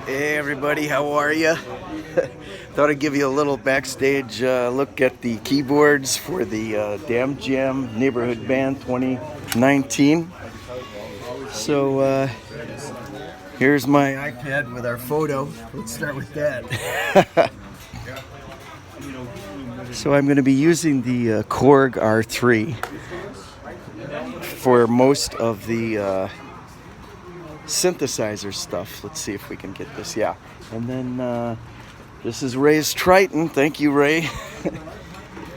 Hey everybody, how are you? Thought I'd give you a little backstage look at the keyboards for the DamJam Neighborhood Band 2019. So here's my iPad with our photo. Let's start with that. So I'm going to be using the Korg R3 for most of the synthesizer stuff. Let's see if we can get this. Yeah. And then this is Ray's Triton. Thank you, Ray.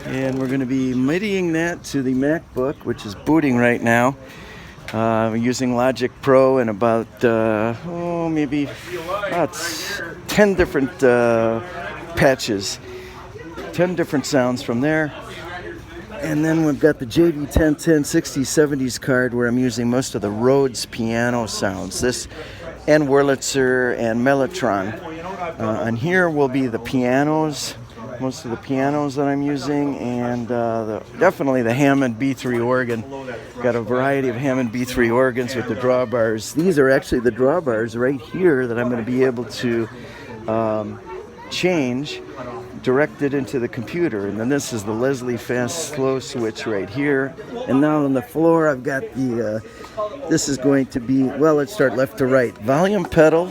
And we're going to be MIDIing that to the MacBook, which is booting right now. Using Logic Pro and about maybe 10 different patches, 10 different sounds from there. And then we've got the JV1010 60s 70s card where I'm using most of the Rhodes piano sounds. This and Wurlitzer and Mellotron. And here will be the pianos, most of the pianos that I'm using, and definitely the Hammond B3 organ. Got a variety of Hammond B3 organs with the drawbars. These are actually the drawbars right here that I'm going to be able to change, directed into the computer. And then this is the Leslie fast slow switch right here. And now on the floor I've got the this is going to be, well, let's start left to right. Volume pedal.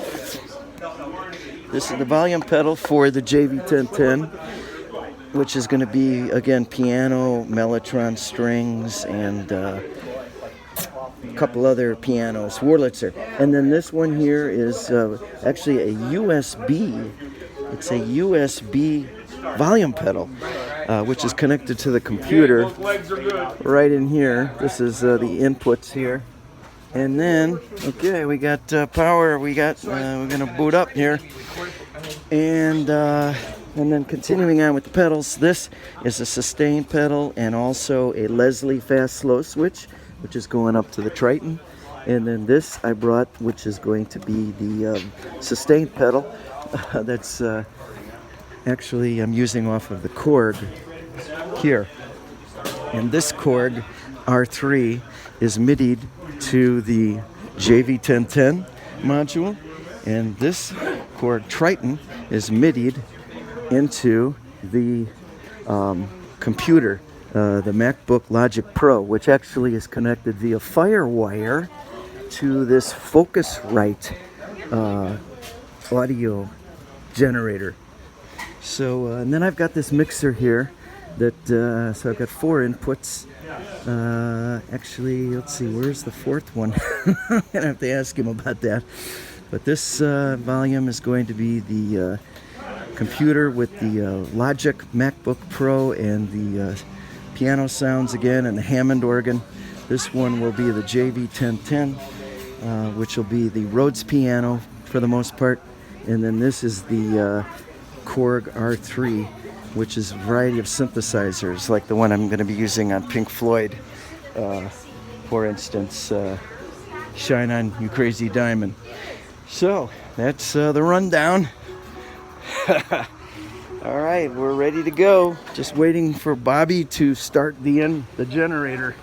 This is the volume pedal for the JV1010, which is going to be, again, piano, Mellotron strings, and a couple other pianos, Wurlitzer. And then this one here is actually a USB. It's a USB volume pedal, which is connected to the computer right in here. This is the inputs here. And then, okay, we got power. We're gonna boot up here, and then continuing on with the pedals. This is a sustain pedal and also a Leslie fast slow switch, which is going up to the Triton. And then this I brought, which is going to be the sustain pedal. That's actually I'm using off of the Korg here. And this Korg R3 is MIDI'd to the JV1010 module, and this Korg Triton is MIDI'd into the computer, the MacBook Logic Pro, which actually is connected via FireWire to this Focusrite audio generator. So and then I've got this mixer here that so I've got 4 inputs. Actually, let's see, where's the 4th one? I'm gonna have to ask him about that. But this volume is going to be the computer with the Logic MacBook Pro and the piano sounds again, and the Hammond organ. This one will be the JV1010, which will be the Rhodes piano for the most part. And then this is the Korg R3, which is a variety of synthesizers, like the one I'm going to be using on Pink Floyd, for instance, Shine On You Crazy Diamond. So, that's the rundown. All right, we're ready to go. Just waiting for Bobby to start the generator.